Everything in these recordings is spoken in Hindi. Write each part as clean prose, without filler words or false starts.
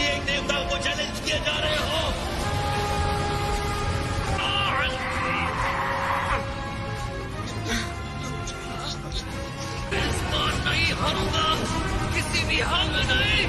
भी एक देवता को चैलेंज किए जा रहे हो। इस बार नहीं हारूंगा, किसी भी हाल में नहीं।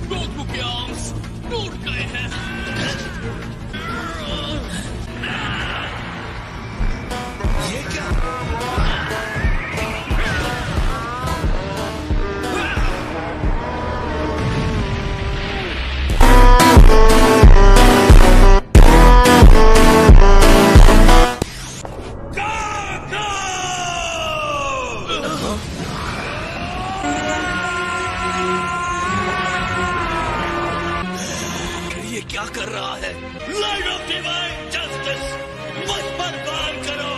गोकू के आर्म्स टूट गए हैं। ये क्या? ये क्या कर रहा है? लॉर्ड ऑफ डिवाइन जस्टिस, मुझ पर वार करो।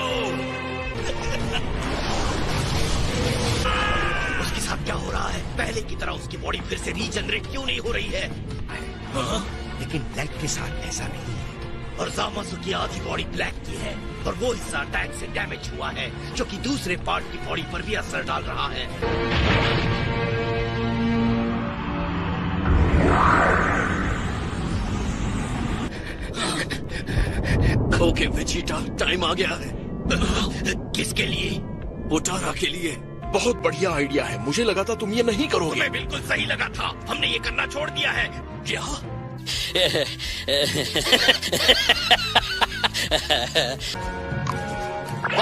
उसके साथ क्या हो रहा है? पहले की तरह उसकी बॉडी फिर से रीजनरेट क्यों नहीं हो रही है? लेकिन ब्लैक के साथ ऐसा नहीं है। और जामसु की आधी बॉडी ब्लैक की है और वो हिस्सा अटैक से डैमेज हुआ है जो कि दूसरे पार्ट की बॉडी पर भी असर डाल रहा है। ओके वेजिटा, टाइम आ गया है। किसके लिए? पोटारा के लिए। बहुत बढ़िया आइडिया है, मुझे लगा था तुम ये नहीं करोगे। तुम्हें बिल्कुल सही लगा था, हमने ये करना छोड़ दिया है। क्या?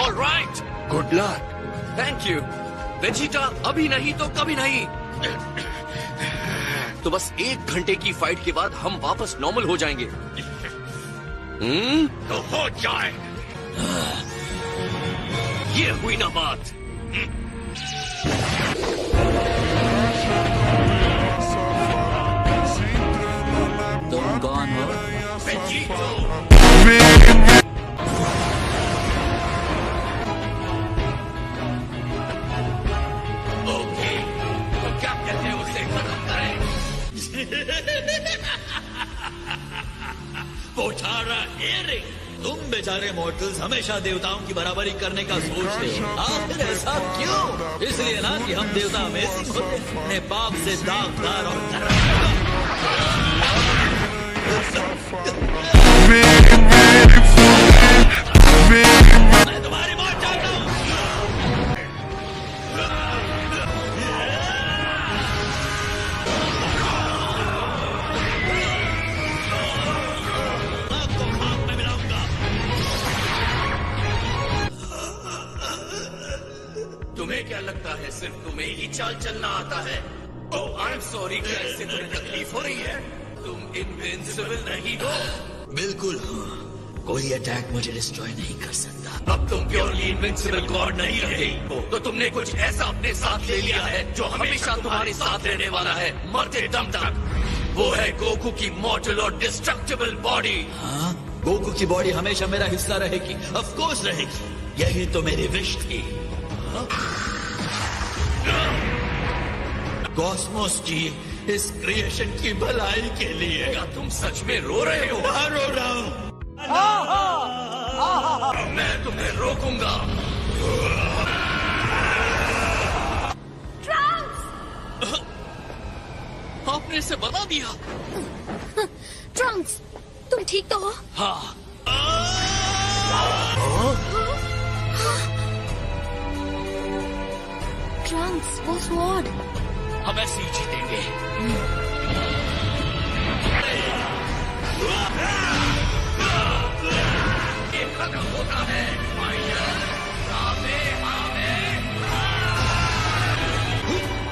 All right, good luck. Thank you Vegeta. अभी नहीं तो कभी नहीं। तो बस 1 घंटे की फाइट के बाद हम वापस नॉर्मल हो जाएंगे। तो हो जाए। ये हुई ना बात। तुम कौन हो? वेजिटो। ओके, तो क्या कहते हो उसे खत्म करें? पोटारा एरिंग, तुम बेचारे मॉर्टल्स हमेशा देवताओं की बराबरी करने का सोचते हो। आखिर ऐसा क्यों? इसलिए ना कि हम देवता अमेजिंग होते हैं, अपने पाप से दागदार और मैं तुम्हारी मौत चाहता हूँ। आपको खाक में मिलाऊंगा। तुम्हें क्या लगता है सिर्फ तुम्हें ही चाल चलना आता है? ओह आई एम सॉरी, क्या इससे तुम्हें तकलीफ हो रही है? तुम इनविंसिबल नहीं हो। बिल्कुल हाँ, कोई अटैक मुझे डिस्ट्रॉय नहीं कर सकता। अब तुम प्योरली इनविंसिबल गॉड नहीं रहे हो, तो तुमने कुछ ऐसा अपने साथ ले लिया है जो हमेशा तुम्हारे साथ रहने वाला है, मरते दम तक। वो है गोकू की मॉर्टल और डिस्ट्रक्टिबल बॉडी। हाँ, गोकू की बॉडी हमेशा मेरा हिस्सा रहेगी। ऑफ कोर्स रहेगी, यही तो मेरी विश थी। कॉस्मोस की इस क्रिएशन की भलाई के लिए। क्या तुम सच में रो रहे हो? हाँ, रो रहा हूँ। मैं तुम्हें रोकूंगा। आपने इसे बता दिया? ट्रंक्स, तुम ठीक तो हो? हाँ। ट्रंक्स, वो स्वॉर्ड। हम ऐसे ही जीतेंगे। ये खत्म होता है।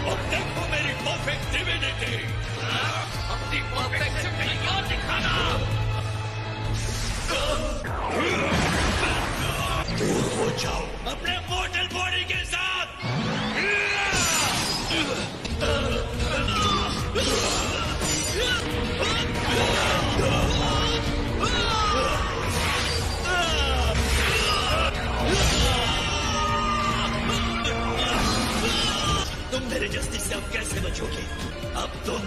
और देखो मेरी परफेक्ट डिविनिटी। अपनी परफेक्शन में याद दिखाना। दूर हो जाओ अपने मॉर्टल बॉडी के साथ। तुम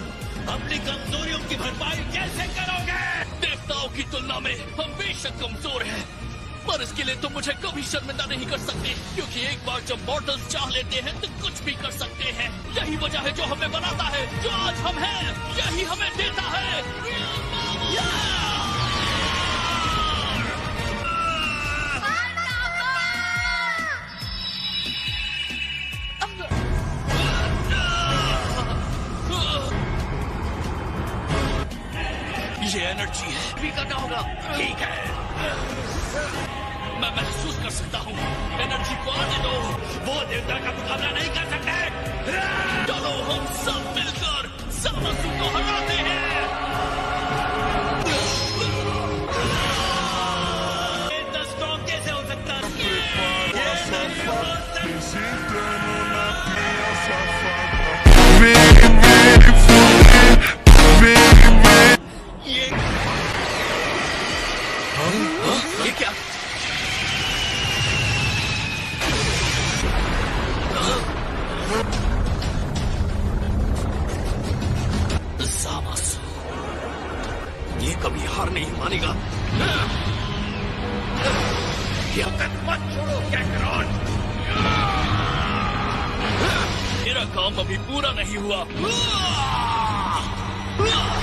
अपनी कमजोरियों की भरपाई कैसे करोगे? देवताओं की तुलना में हम बेशक कमजोर हैं, पर इसके लिए तुम मुझे कभी शर्मिंदा नहीं कर सकते, क्योंकि एक बार जब मॉर्टल्स चाह लेते हैं तो कुछ भी कर सकते हैं। यही वजह है जो हमें बनाता है, जो आज हम हैं, यही हमें देता है। ये एनर्जी है, भी करना होगा। ठीक है। मैं महसूस कर सकता हूँ, एनर्जी को आने दो। वो देवता का मुकाबला नहीं कर सकते। चलो हम सब मिलकर सामसू को हराते हैं। इतना स्ट्रॉन्ग कैसे हो सकता है? ये क्या? सामसू, ये कभी हार नहीं मानेगा। जब तक मत छोड़ो कैकरॉन। मेरा काम अभी पूरा नहीं हुआ।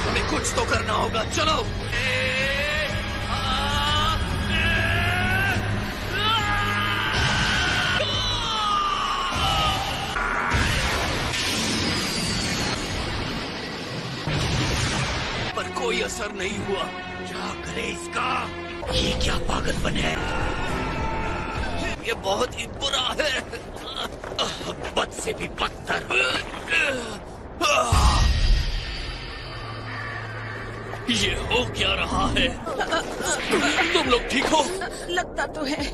हमें कुछ तो करना होगा। चलो। पर कोई असर नहीं हुआ। क्या करे इसका? ये क्या पागलपन है? ये बहुत ही बुरा है। बद से भी बदतर। ये हो क्या रहा है? तुम लोग ठीक हो? लगता तो है।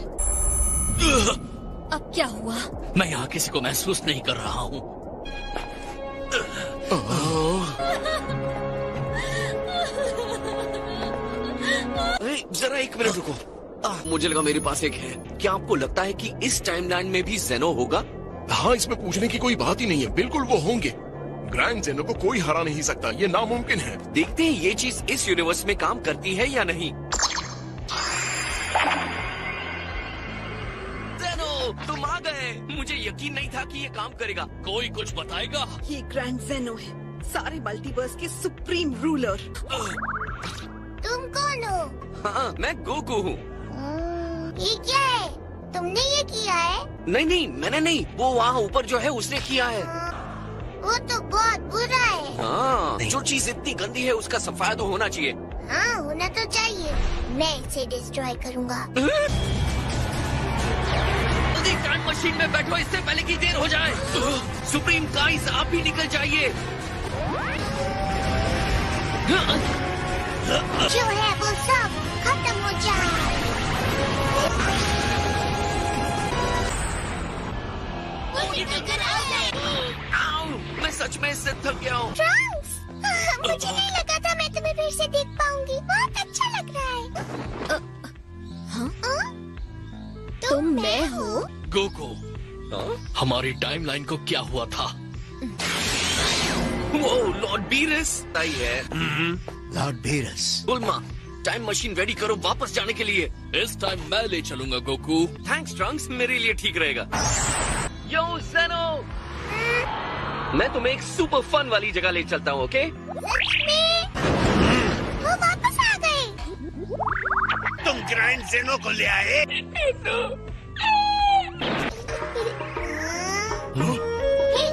अब क्या हुआ? मैं यहाँ किसी को महसूस नहीं कर रहा हूँ। जरा एक मिनट रुको। मुझे लगा मेरे पास एक है। क्या आपको लगता है कि इस टाइमलाइन में भी जेनो होगा? हाँ, इसमें पूछने की कोई बात ही नहीं है। बिल्कुल वो होंगे। ग्रैंड जेनो को कोई हरा नहीं सकता, ये नामुमकिन है। देखते हैं ये चीज इस यूनिवर्स में काम करती है या नहीं। जेनो, तुम आ गए। मुझे यकीन नहीं था कि ये काम करेगा। कोई कुछ बताएगा? ये ग्रैंड जेनो है, सारे मल्टीवर्स के सुप्रीम रूलर। तुम कौन हो? हाँ, मैं गोकू हूँ। ये क्या है? तुमने ये किया है? नहीं नहीं, मैंने नहीं। वो वहाँ ऊपर जो है उसने किया है। वो तो बहुत बुरा है। हाँ, जो चीज इतनी गंदी है उसका सफाया तो होना चाहिए। हाँ, होना तो चाहिए। मैं इसे डिस्ट्रॉय करूँगा। जल्दी टाइम मशीन में बैठो, इससे पहले की देर हो जाए। सुप्रीम गाइस, आप भी निकल जाइए। जो है वो सब खत्म हो जाए। आओ, मैं सच में इससे थक गया हूँ। ट्रंक्स, मुझे नहीं लगा था मैं तुम्हें फिर से देख पाऊंगी। बहुत अच्छा लग रहा है। तुम मैं हो? गोकू, हमारी टाइमलाइन को क्या हुआ था? वो लॉर्ड बीरस आई है। Lord Beerus. बुल्मा, time machine ready करो वापस जाने के लिए। इस टाइम मैं ले चलूंगा गोकू। थैंक्स ट्रंक्स, मेरे लिए ठीक रहेगा। यो जेनो, मैं तुम्हें एक सुपर फन वाली जगह ले चलता हूँ, ओके? वो वापस आ गए। तुम ग्रैंड जेनो को ले आए? हे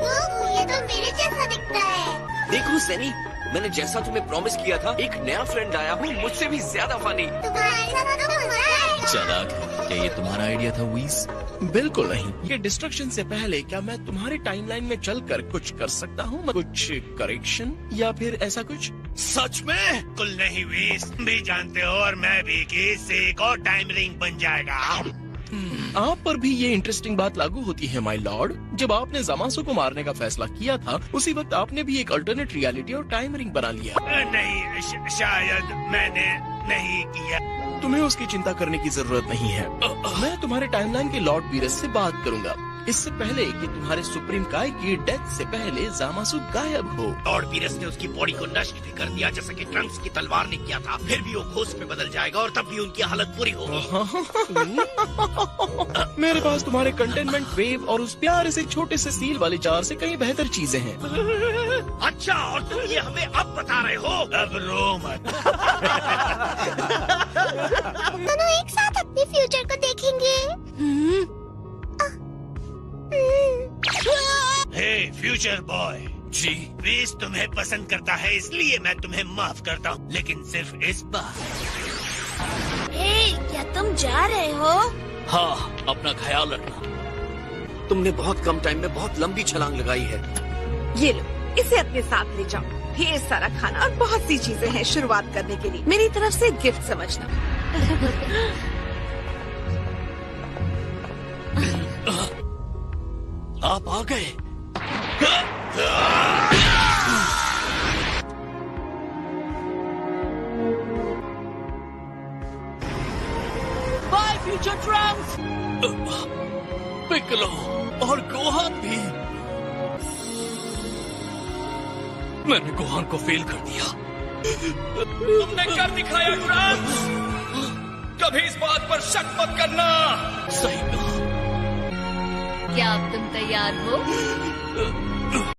गोकू, ये तो मेरे जैसा दिखता है। देखो सैनी, मैंने जैसा तुम्हें प्रॉमिस किया था, एक नया फ्रेंड आया हूँ मुझसे भी ज्यादा फनी। तुम्हारा तो मजा है। चालाक है। क्या ये तुम्हारा आइडिया था वीस? बिल्कुल नहीं। ये डिस्ट्रक्शन से पहले क्या मैं तुम्हारी टाइमलाइन में चलकर कुछ कर सकता हूँ? कुछ करेक्शन या फिर ऐसा कुछ? सच में? कुल नहीं वीस, तुम भी जानते हो और मैं भी कि इससे एक और टाइम रिंग बन जाएगा। आप पर भी ये इंटरेस्टिंग बात लागू होती है माय लॉर्ड। जब आपने ज़मासु को मारने का फैसला किया था, उसी वक्त आपने भी एक अल्टरनेट रियलिटी और टाइम रिंग बना लिया। नहीं, शायद मैंने नहीं किया। तुम्हें उसकी चिंता करने की जरूरत नहीं है। मैं तुम्हारे टाइमलाइन के लॉर्ड बीरस से बात करूंगा। इससे पहले कि तुम्हारे सुप्रीम काय की डेथ से पहले जामासु गायब हो। लॉर्ड पीरस ने उसकी बॉडी को नष्ट भी कर दिया जैसा कि ट्रंक्स की तलवार ने किया था। फिर भी वो घोस्ट में बदल जाएगा और तब भी उनकी हालत बुरी होगी। मेरे पास तुम्हारे कंटेनमेंट वेव और उस प्यारे से छोटे से सील वाले जार से कई बेहतर चीजें हैं। अच्छा, और तुम ये हमें अब बता रहे हो? अब रो मत। दोनों एक साथ अपने फ्यूचर को देखेंगे। हे फ्यूचर बॉय जी। वीस तुम्हें पसंद करता है इसलिए मैं तुम्हें माफ करता हूँ, लेकिन सिर्फ इस बार। क्या तुम जा रहे हो? हाँ, अपना ख्याल रखना। तुमने बहुत कम टाइम में बहुत लंबी छलांग लगाई है। ये लो, इसे अपने साथ ले जाओ। ढेर सारा खाना और बहुत सी चीजें हैं शुरुआत करने के लिए। मेरी तरफ से गिफ्ट समझना। आप आ गए। By future Trunks. पिकलो और गोहान भी। मैंने गोहान को फेल कर दिया। तुमने कर दिखाया ट्रंक्स। कभी इस बात पर शक मत करना। सही कहा। क्या अब तुम तैयार हो?